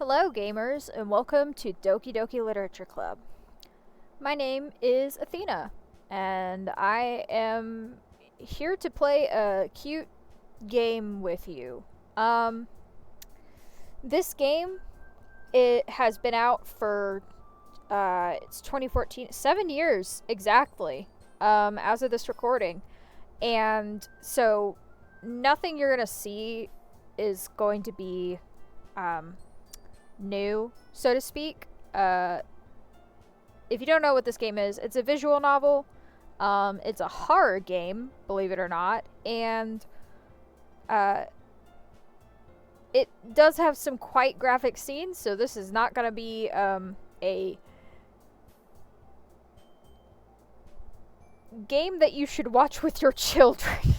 Hello, gamers, and welcome to Doki Doki Literature Club. My name is Athena, and I am here to play a cute game with you. This game, it has been out for, it's 2014, 7 years exactly, as of this recording. And so, nothing you're gonna see is going to be, new, so to speak. If you don't know what this game is, it's a visual novel. It's a horror game, believe it or not, and it does have some quite graphic scenes, so this is not going to be a game that you should watch with your children.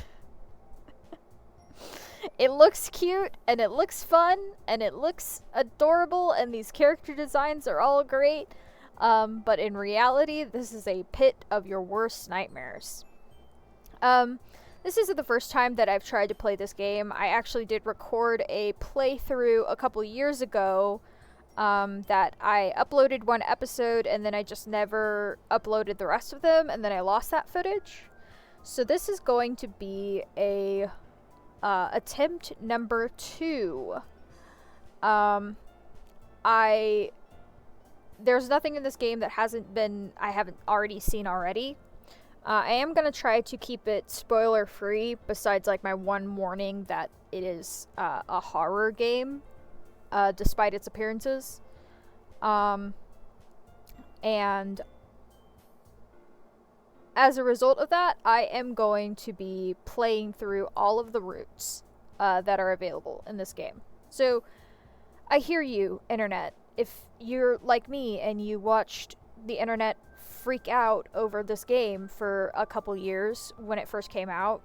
It looks cute, and it looks fun, and it looks adorable, and these character designs are all great, but in reality, this is a pit of your worst nightmares. This isn't the first time that I've tried to play this game. I actually did record a playthrough a couple years ago, that I uploaded one episode, and then I just never uploaded the rest of them, and then I lost that footage. So this is going to be a attempt number 2. There's nothing in this game that I haven't already seen already. I am gonna try to keep it spoiler free, besides like my one warning that it is a horror game, despite its appearances. And as a result of that, I am going to be playing through all of the routes that are available in this game. So, I hear you, Internet. If you're like me and you watched the Internet freak out over this game for a couple years when it first came out,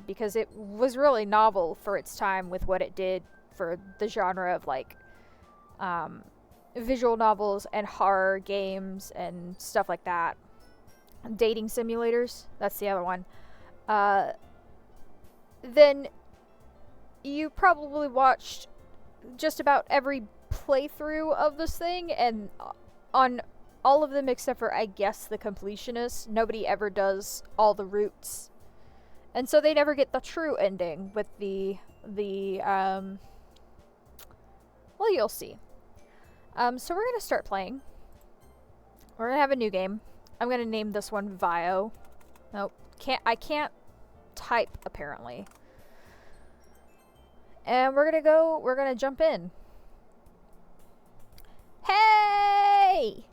because it was really novel for its time with what it did for the genre of, like, visual novels and horror games and stuff like that. Dating simulators, that's the other one. Then you probably watched just about every playthrough of this thing, and on all of them except for, I guess, the completionist, nobody ever does all the routes. And so they never get the true ending with well, you'll see. So we're gonna start playing. We're gonna have a new game. I'm gonna name this one Vio. Nope. I can't type, apparently. And we're gonna jump in. Hey!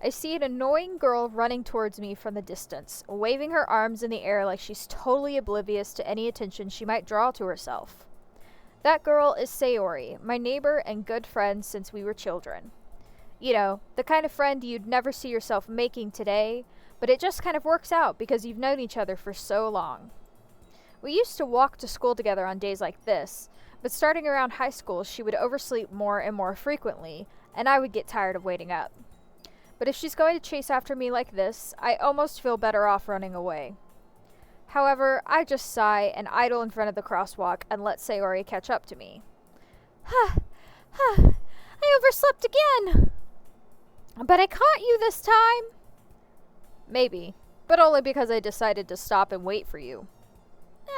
I see an annoying girl running towards me from the distance, waving her arms in the air like she's totally oblivious to any attention she might draw to herself. That girl is Sayori, my neighbor and good friend since we were children. You know, the kind of friend you'd never see yourself making today, but it just kind of works out because you've known each other for so long. We used to walk to school together on days like this, but starting around high school, she would oversleep more and more frequently, and I would get tired of waiting up. But if she's going to chase after me like this, I almost feel better off running away. However, I just sigh and idle in front of the crosswalk and let Sayori catch up to me. I overslept again! But I caught you this time! Maybe, but only because I decided to stop and wait for you.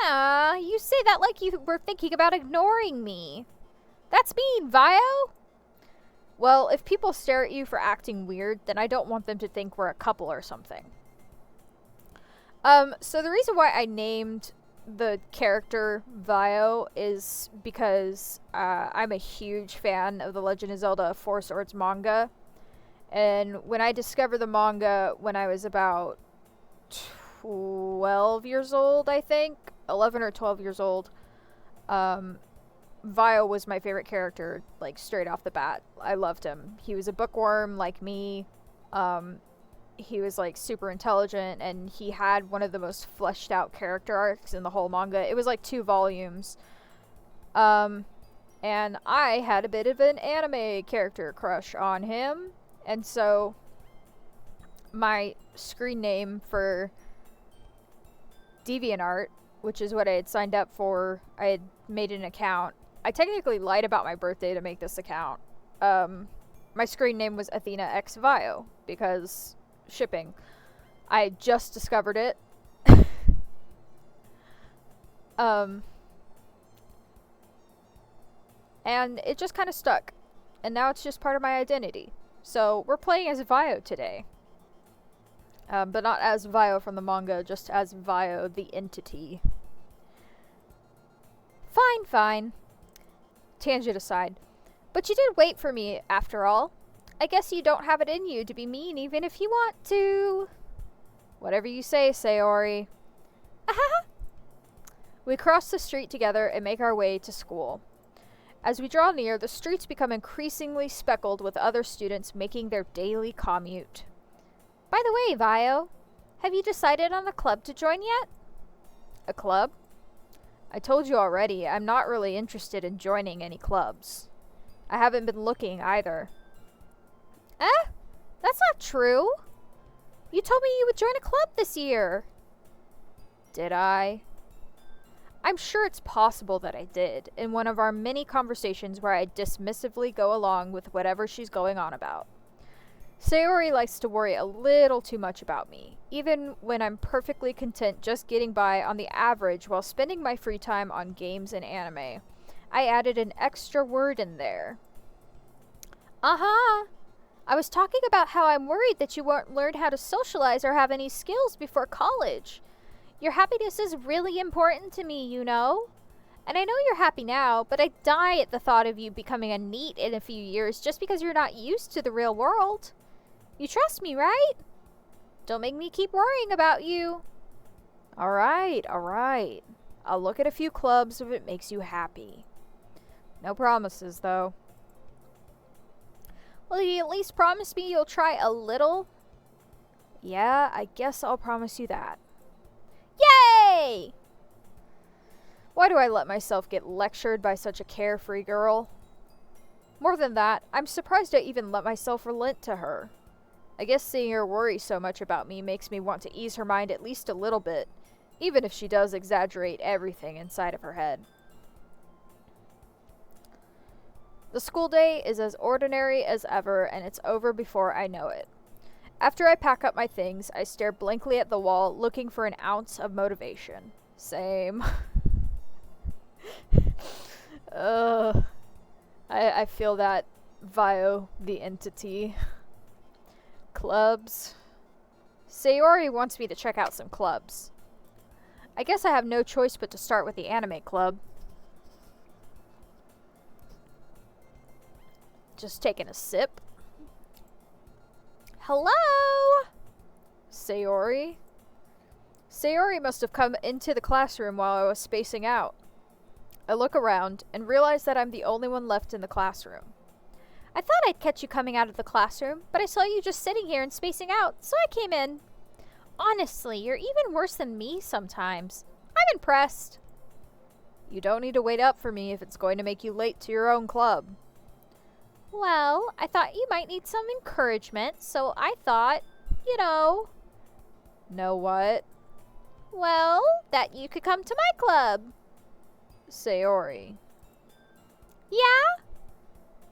Ah, you say that like you were thinking about ignoring me. That's mean, Vio! Well, if people stare at you for acting weird, then I don't want them to think we're a couple or something. So the reason why I named the character Vio is because I'm a huge fan of the Legend of Zelda Four Swords manga. And when I discovered the manga when I was about 12 years old, I think, 11 or 12 years old, Vio was my favorite character, like, straight off the bat. I loved him. He was a bookworm like me. He was, like, super intelligent, and he had one of the most fleshed out character arcs in the whole manga. It was, like, 2 volumes. And I had a bit of an anime character crush on him. And so, my screen name for DeviantArt, which is what I had signed up for, I had made an account, I technically lied about my birthday to make this account. My screen name was Athena X Vio because shipping. I just discovered it. And it just kind of stuck. And now it's just part of my identity. So we're playing as Vio today. But not as Vio from the manga, just as Vio the entity. Fine, fine. Tangent aside. But you did wait for me, after all. I guess you don't have it in you to be mean even if you want to. Whatever you say, Sayori. Ahaha. We cross the street together and make our way to school. As we draw near, the streets become increasingly speckled with other students making their daily commute. By the way, Vio, have you decided on a club to join yet? A club? I told you already, I'm not really interested in joining any clubs. I haven't been looking either. Eh? That's not true. You told me you would join a club this year. Did I? I'm sure it's possible that I did, in one of our many conversations where I dismissively go along with whatever she's going on about. Sayori likes to worry a little too much about me, even when I'm perfectly content just getting by on the average while spending my free time on games and anime. I added an extra word in there. Uh-huh. I was talking about how I'm worried that you won't learn how to socialize or have any skills before college. Your happiness is really important to me, you know? And I know you're happy now, but I die at the thought of you becoming a NEET in a few years just because you're not used to the real world. You trust me, right? Don't make me keep worrying about you. Alright. I'll look at a few clubs if it makes you happy. No promises, though. Will you at least promise me you'll try a little? Yeah, I guess I'll promise you that. Yay! Why do I let myself get lectured by such a carefree girl? More than that, I'm surprised I even let myself relent to her. I guess seeing her worry so much about me makes me want to ease her mind at least a little bit, even if she does exaggerate everything inside of her head. The school day is as ordinary as ever, and it's over before I know it. After I pack up my things, I stare blankly at the wall, looking for an ounce of motivation. Same. I feel that Vio, the entity. Clubs. Sayori wants me to check out some clubs. I guess I have no choice but to start with the anime club. Just taking a sip. Hello? Sayori? Sayori must have come into the classroom while I was spacing out. I look around and realize that I'm the only one left in the classroom. I thought I'd catch you coming out of the classroom, but I saw you just sitting here and spacing out, so I came in. Honestly, you're even worse than me sometimes. I'm impressed. You don't need to wait up for me if it's going to make you late to your own club. Well, I thought you might need some encouragement, so I thought, Know what? Well, that you could come to my club. Sayori. Yeah?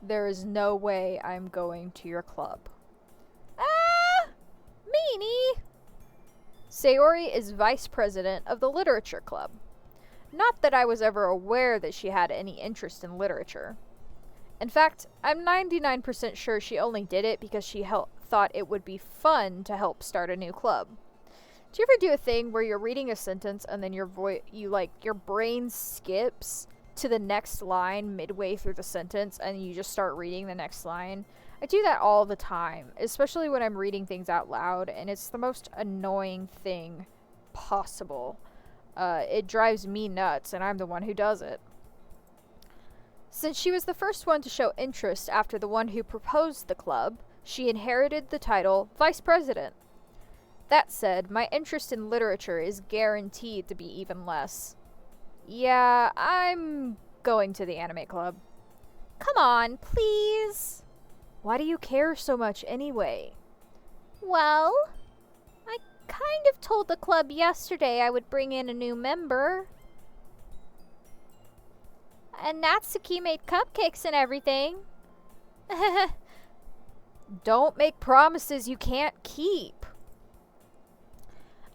There is no way I'm going to your club. Meanie. Sayori is vice president of the literature club. Not that I was ever aware that she had any interest in literature. In fact, I'm 99% sure she only did it because she thought it would be fun to help start a new club. Do you ever do a thing where you're reading a sentence and then your brain skips to the next line midway through the sentence and you just start reading the next line? I do that all the time, especially when I'm reading things out loud, and it's the most annoying thing possible. It drives me nuts, and I'm the one who does it. Since she was the first one to show interest after the one who proposed the club, she inherited the title Vice President. That said, my interest in literature is guaranteed to be even less. Yeah, I'm going to the anime club. Come on, please. Why do you care so much anyway? Well, I kind of told the club yesterday I would bring in a new member. And Natsuki made cupcakes and everything. Don't make promises you can't keep.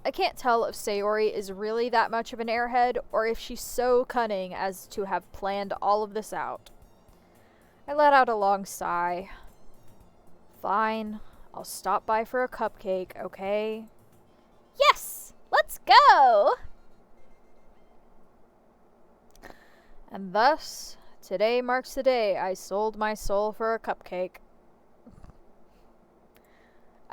I can't tell if Sayori is really that much of an airhead or if she's so cunning as to have planned all of this out. I let out a long sigh. Fine, I'll stop by for a cupcake, okay? Yes! Let's go! And thus, today marks the day I sold my soul for a cupcake.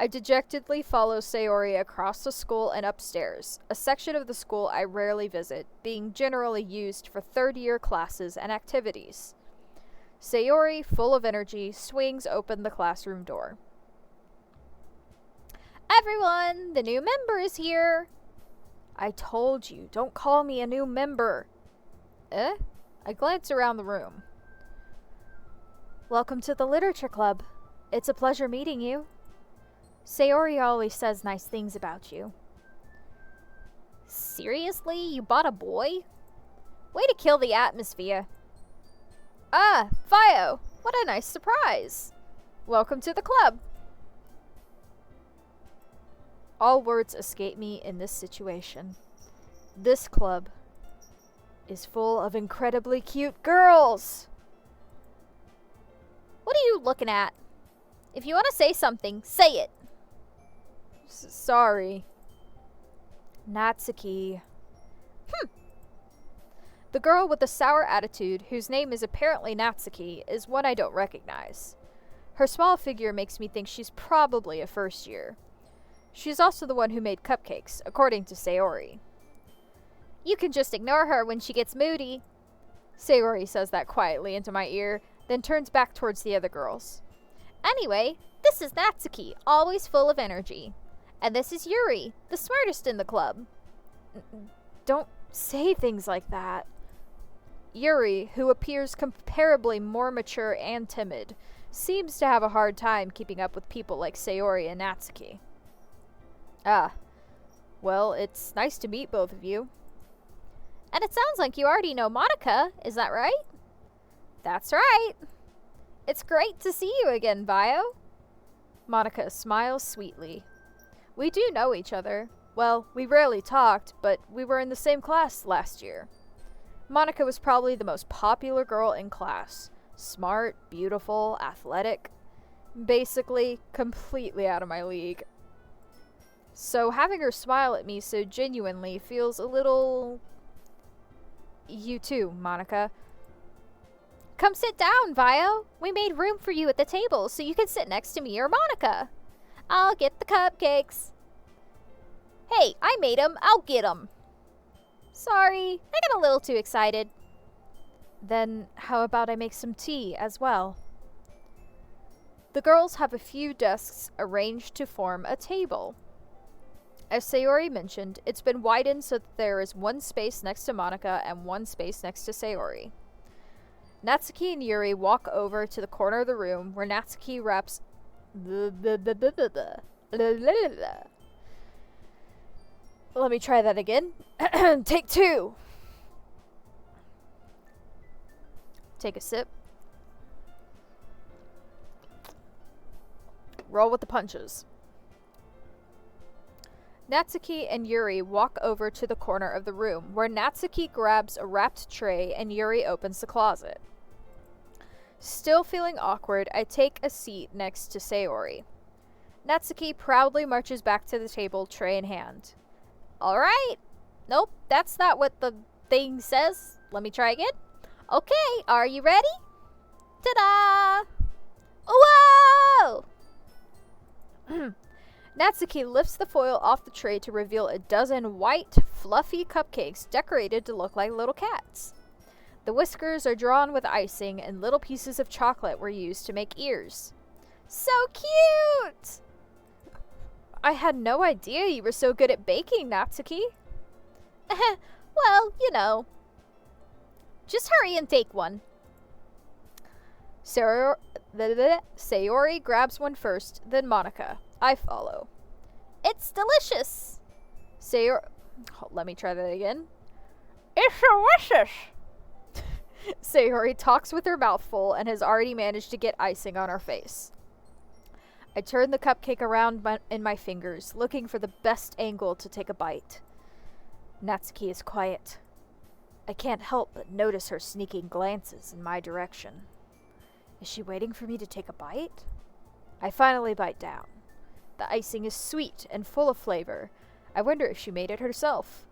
I dejectedly follow Sayori across the school and upstairs, a section of the school I rarely visit, being generally used for third-year classes and activities. Sayori, full of energy, swings open the classroom door. Everyone, the new member is here! I told you, don't call me a new member. Eh? I glance around the room. Welcome to the Literature Club. It's a pleasure meeting you. Sayori always says nice things about you. Seriously? You bought a boy? Way to kill the atmosphere. Ah, Vio! What a nice surprise! Welcome to the club. All words escape me in this situation. This club is full of incredibly cute girls! What are you looking at? If you want to say something, say it. Sorry. Natsuki. The girl with the sour attitude, whose name is apparently Natsuki, is one I don't recognize. Her small figure makes me think she's probably a first year. She's also the one who made cupcakes, according to Sayori. You can just ignore her when she gets moody. Sayori says that quietly into my ear, then turns back towards the other girls. Anyway, this is Natsuki, always full of energy. And this is Yuri, the smartest in the club. Don't say things like that. Yuri, who appears comparably more mature and timid, seems to have a hard time keeping up with people like Sayori and Natsuki. Ah, well, it's nice to meet both of you. And it sounds like you already know Monica, is that right? That's right. It's great to see you again, Vio. Monica smiles sweetly. We do know each other. Well, we rarely talked, but we were in the same class last year. Monica was probably the most popular girl in class. Smart, beautiful, athletic. Basically, completely out of my league. So having her smile at me so genuinely feels a little... You too, Monica. Come sit down, Vio. We made room for you at the table so you can sit next to me or Monica. I'll get the cupcakes. Hey, I made 'em. I'll get 'em. Sorry, I got a little too excited. Then how about I make some tea as well? The girls have a few desks arranged to form a table. As Sayori mentioned, it's been widened so that there is one space next to Monica and one space next to Sayori. Natsuki and Yuri walk over to the corner of the room where Natsuki wraps... Let me try that again. Take two. Take a sip. Roll with the punches. Natsuki and Yuri walk over to the corner of the room, where Natsuki grabs a wrapped tray and Yuri opens the closet. Still feeling awkward, I take a seat next to Sayori. Natsuki proudly marches back to the table, tray in hand. Alright. Nope, that's not what the thing says. Let me try again. Okay, are you ready? Ta-da! Whoa! Natsuki lifts the foil off the tray to reveal a dozen white, fluffy cupcakes decorated to look like little cats. The whiskers are drawn with icing, and little pieces of chocolate were used to make ears. So cute! I had no idea you were so good at baking, Natsuki. Well, you know. Just hurry and take one. Sayori grabs one first, then Monica. I follow. It's delicious! Sayori... Let me try that again. It's delicious! Sayori talks with her mouth full and has already managed to get icing on her face. I turn the cupcake around in my fingers, looking for the best angle to take a bite. Natsuki is quiet. I can't help but notice her sneaking glances in my direction. Is she waiting for me to take a bite? I finally bite down. The icing is sweet and full of flavor. I wonder if she made it herself.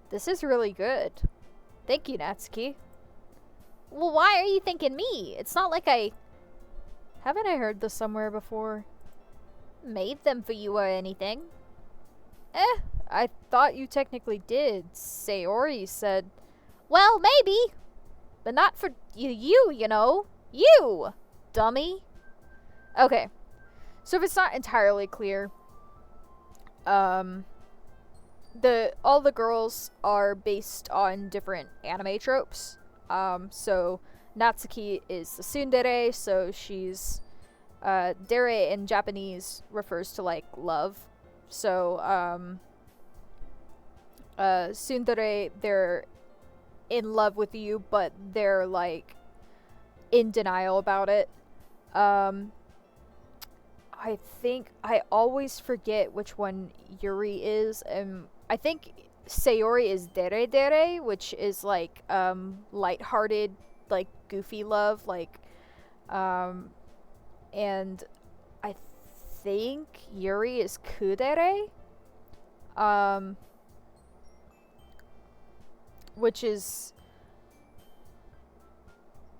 This is really good. Thank you, Natsuki. Well, why are you thanking me? It's not like I... Haven't I heard this somewhere before? Made them for you or anything. I thought you technically did. Sayori said... Well, maybe. But not for you know. You! Dummy. Okay. So if it's not entirely clear, all the girls are based on different anime tropes. So Natsuki is the tsundere, so she's dere in Japanese refers to like love. So tsundere, they're in love with you, but they're like in denial about it. I think I always forget which one Yuri is. I think Sayori is dere dere, which is like lighthearted, like goofy love, like and I think Yuri is kudere, which is,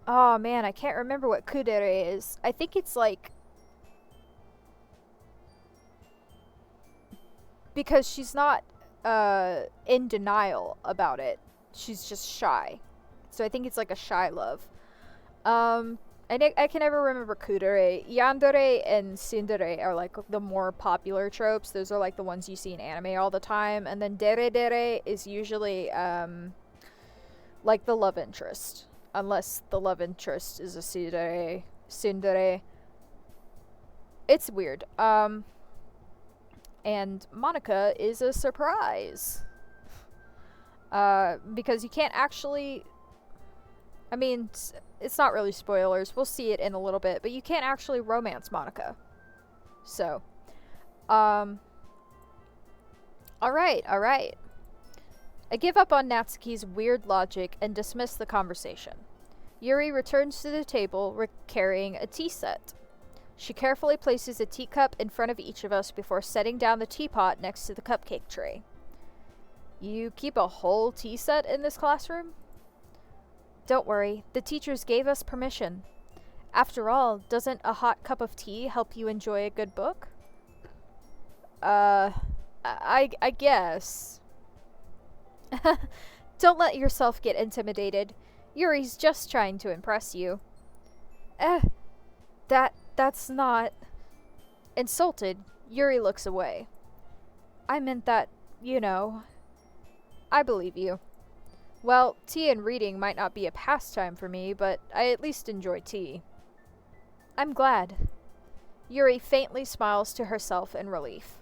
oh man, I can't remember what kudere is. I think it's like, because she's not in denial about it. She's just shy. So I think it's like a shy love. I can never remember kudere. Yandere and tsundere are like the more popular tropes. Those are like the ones you see in anime all the time. And then dere dere is usually like the love interest. Unless the love interest is a tsundere. It's weird. And Monica is a surprise. Because you can't actually... I mean, it's not really spoilers. We'll see it in a little bit. But you can't actually romance Monica. So. Alright. I give up on Natsuki's weird logic and dismiss the conversation. Yuri returns to the table carrying a tea set. She carefully places a teacup in front of each of us before setting down the teapot next to the cupcake tray. You keep a whole tea set in this classroom? Don't worry, the teachers gave us permission. After all, doesn't a hot cup of tea help you enjoy a good book? I guess. Don't let yourself get intimidated. Yuri's just trying to impress you. That's not... Insulted, Yuri looks away. I meant that, you know... I believe you. Well, tea and reading might not be a pastime for me, but I at least enjoy tea. I'm glad. Yuri faintly smiles to herself in relief.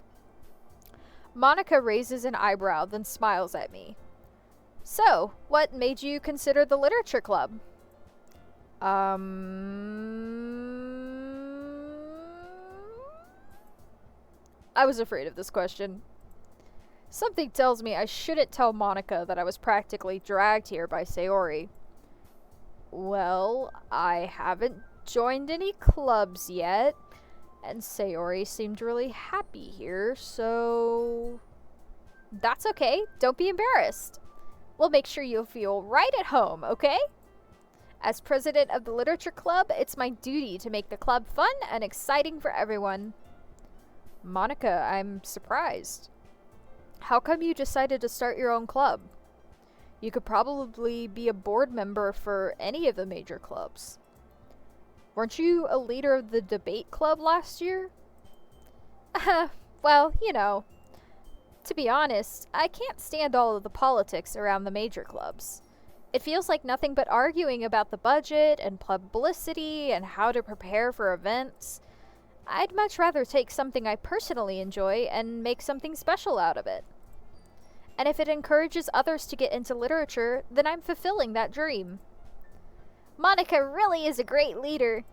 Monica raises an eyebrow, then smiles at me. So, what made you consider the literature club? I was afraid of this question. Something tells me I shouldn't tell Monica that I was practically dragged here by Sayori. Well, I haven't joined any clubs yet, and Sayori seemed really happy here, so... That's okay. Don't be embarrassed. We'll make sure you'll feel right at home, okay? As president of the literature club, it's my duty to make the club fun and exciting for everyone. Monica, I'm surprised. How come you decided to start your own club? You could probably be a board member for any of the major clubs. Weren't you a leader of the debate club last year? Well, you know. To be honest, I can't stand all of the politics around the major clubs. It feels like nothing but arguing about the budget and publicity and how to prepare for events. I'd much rather take something I personally enjoy and make something special out of it. And if it encourages others to get into literature, then I'm fulfilling that dream. Monica really is a great leader.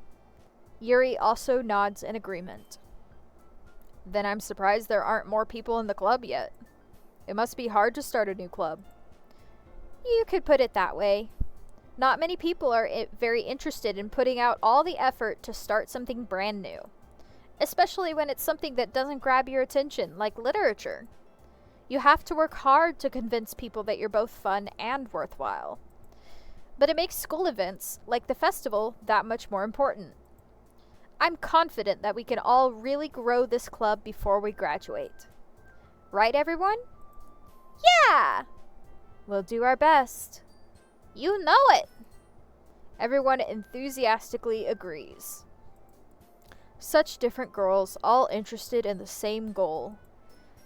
Yuri also nods in agreement. Then I'm surprised there aren't more people in the club yet. It must be hard to start a new club. You could put it that way. Not many people are very interested in putting out all the effort to start something brand new. Especially when it's something that doesn't grab your attention, like literature. You have to work hard to convince people that you're both fun and worthwhile. But it makes school events, like the festival, that much more important. I'm confident that we can all really grow this club before we graduate. Right, everyone? Yeah! We'll do our best. You know it! Everyone enthusiastically agrees. Such different girls, all interested in the same goal.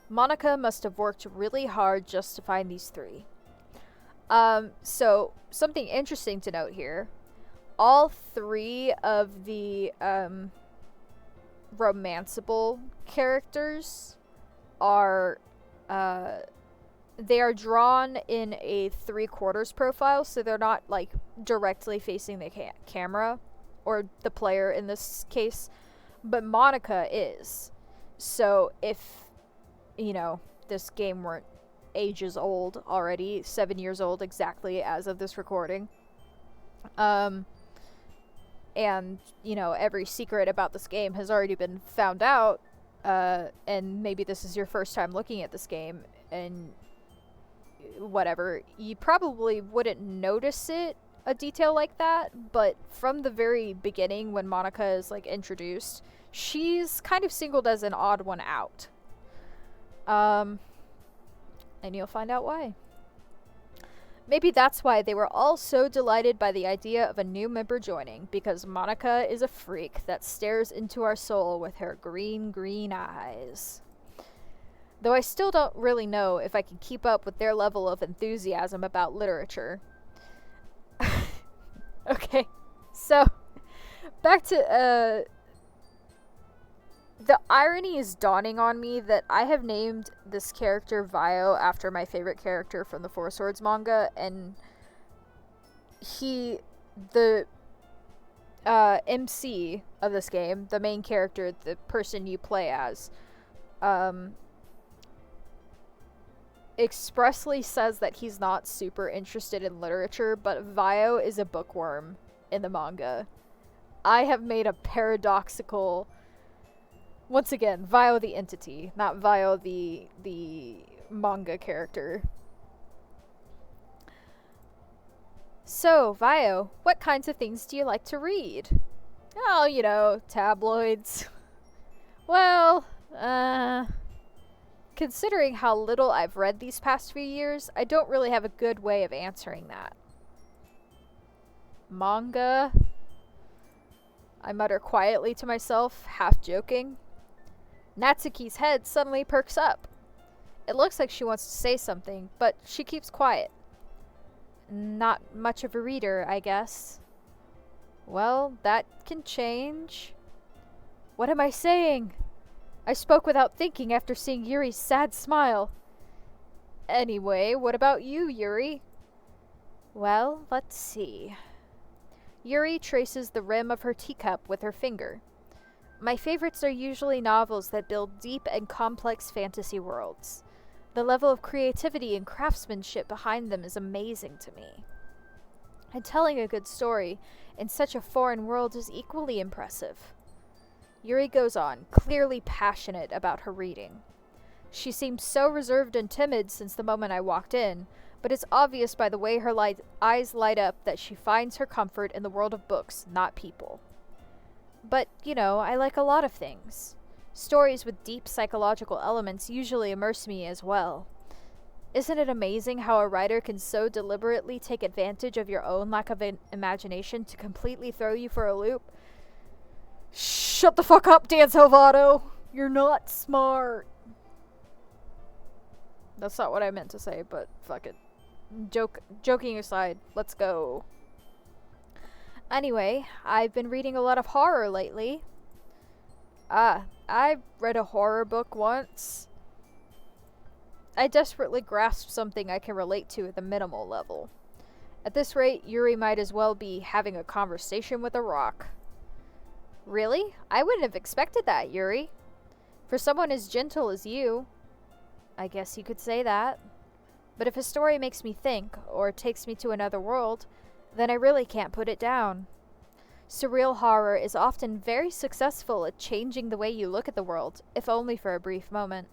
Monica must have worked really hard just to find these three. So, something interesting to note here. All three of the, romanceable characters are, they are drawn in a 3/4 profile, so they're not, like, directly facing the camera, or the player in this case, but Monica is. So if, you know, this game weren't ages old already, 7 years old exactly as of this recording, and, you know, every secret about this game has already been found out, and maybe this is your first time looking at this game, and whatever, you probably wouldn't notice a detail like that, but from the very beginning, when Monica is, like, introduced, she's kind of singled as an odd one out. And you'll find out why. Maybe that's why they were all so delighted by the idea of a new member joining, because Monica is a freak that stares into our soul with her green, green eyes. Though I still don't really know if I can keep up with their level of enthusiasm about literature. Okay, so, back to, the irony is dawning on me that I have named this character Vio after my favorite character from the Four Swords manga, and the MC of this game, the main character, the person you play as, expressly says that he's not super interested in literature, but Vio is a bookworm in the manga. I have made a paradoxical... Once again, Vio the entity, not Vio the manga character. So, Vio, what kinds of things do you like to read? Oh, you know, tabloids. Well, considering how little I've read these past few years, I don't really have a good way of answering that. Manga? I mutter quietly to myself, half joking. Natsuki's head suddenly perks up. It looks like she wants to say something, but she keeps quiet. Not much of a reader, I guess. Well, that can change. What am I saying? I spoke without thinking after seeing Yuri's sad smile. Anyway, what about you, Yuri? Well, let's see. Yuri traces the rim of her teacup with her finger. My favorites are usually novels that build deep and complex fantasy worlds. The level of creativity and craftsmanship behind them is amazing to me. And telling a good story in such a foreign world is equally impressive. Yuri goes on, clearly passionate about her reading. She seems so reserved and timid since the moment I walked in, but it's obvious by the way her eyes light up that she finds her comfort in the world of books, not people. But, you know, I like a lot of things. Stories with deep psychological elements usually immerse me as well. Isn't it amazing how a writer can so deliberately take advantage of your own lack of imagination to completely throw you for a loop? Shut the fuck up, Dan Salvato! You're not smart! That's not what I meant to say, but fuck it. Joking aside, let's go. Anyway, I've been reading a lot of horror lately. I read a horror book once. I desperately grasped something I can relate to at the minimal level. At this rate, Yuri might as well be having a conversation with a rock. Really? I wouldn't have expected that, Yuri. For someone as gentle as you. I guess you could say that. But if a story makes me think, or takes me to another world, then I really can't put it down. Surreal horror is often very successful at changing the way you look at the world, if only for a brief moment.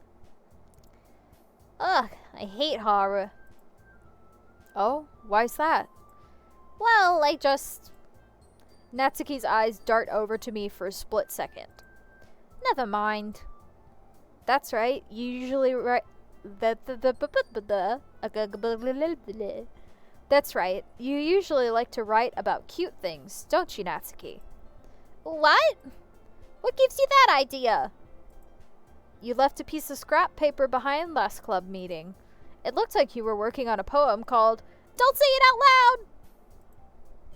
Ugh, I hate horror. Oh, why's that? Well, Natsuki's eyes dart over to me for a split second. Never mind. That's right, you usually write... That's right, you usually like to write about cute things, don't you, Natsuki? What? What gives you that idea? You left a piece of scrap paper behind last club meeting. It looked like you were working on a poem called Don't Say It Out Loud!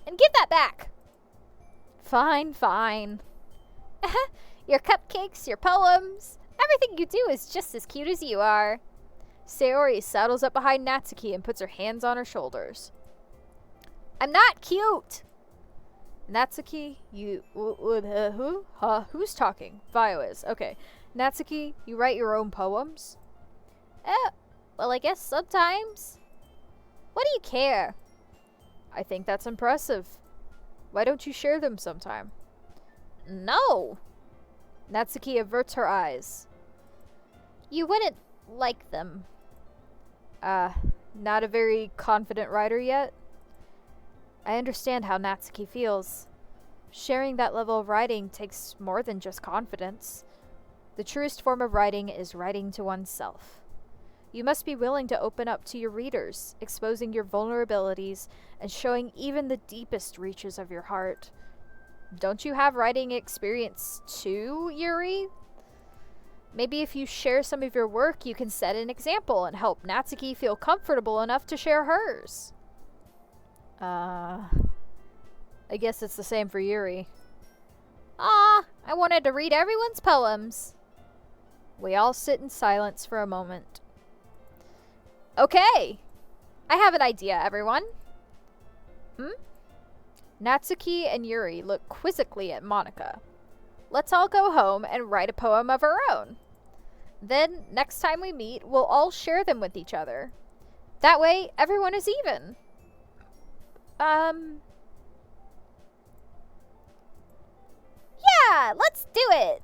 And give that back! Fine, fine. Your cupcakes, your poems, everything you do is just as cute as you are. Sayori saddles up behind Natsuki and puts her hands on her shoulders. I'm not cute! Natsuki, you... who? Who's talking? Vio is. Okay. Natsuki, you write your own poems? Well, I guess sometimes. What do you care? I think that's impressive. Why don't you share them sometime? No! Natsuki averts her eyes. You wouldn't like them. Not a very confident writer yet? I understand how Natsuki feels. Sharing that level of writing takes more than just confidence. The truest form of writing is writing to oneself. You must be willing to open up to your readers, exposing your vulnerabilities and showing even the deepest reaches of your heart. Don't you have writing experience too, Yuri? Maybe if you share some of your work, you can set an example and help Natsuki feel comfortable enough to share hers. I guess it's the same for Yuri. I wanted to read everyone's poems. We all sit in silence for a moment. Okay! I have an idea, everyone. Natsuki and Yuri look quizzically at Monika. Let's all go home and write a poem of our own. Then, next time we meet, we'll all share them with each other. That way, everyone is even. Yeah, let's do it!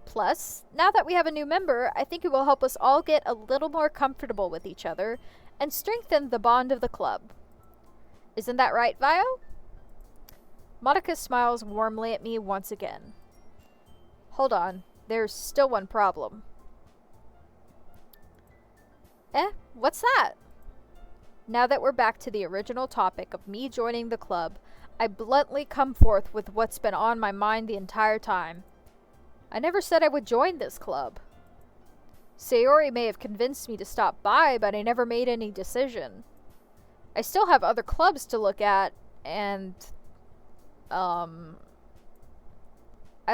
Plus, now that we have a new member, I think it will help us all get a little more comfortable with each other and strengthen the bond of the club. Isn't that right, Vio? Monika smiles warmly at me once again. Hold on, there's still one problem. What's that? Now that we're back to the original topic of me joining the club, I bluntly come forth with what's been on my mind the entire time. I never said I would join this club. Sayori may have convinced me to stop by, but I never made any decision. I still have other clubs to look at, and... I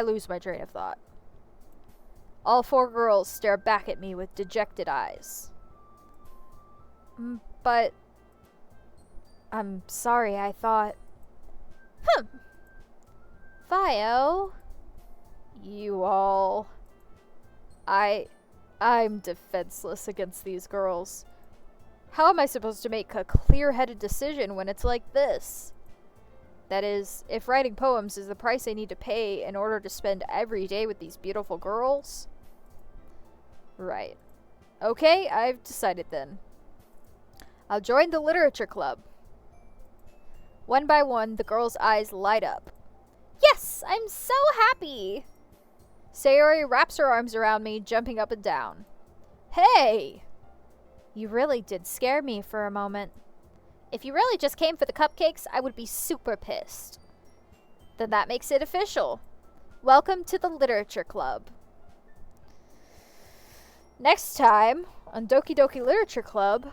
lose my train of thought. All four girls stare back at me with dejected eyes. But... I'm sorry, I thought... Vio... You all... I'm defenseless against these girls. How am I supposed to make a clear-headed decision when it's like this? That is, if writing poems is the price I need to pay in order to spend every day with these beautiful girls? Right. Okay, I've decided then. I'll join the literature club. One by one, the girls' eyes light up. Yes, I'm so happy! Sayori wraps her arms around me, jumping up and down. Hey! You really did scare me for a moment. If you really just came for the cupcakes, I would be super pissed. Then that makes it official. Welcome to the Literature Club. Next time, on Doki Doki Literature Club,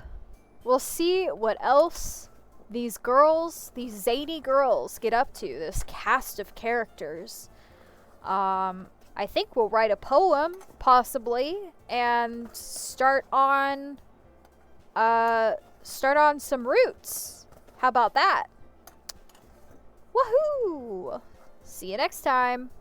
we'll see what else these girls, these zany girls, get up to. This cast of characters. I think we'll write a poem, possibly, and start on some roots. How about that? Woohoo! See you next time.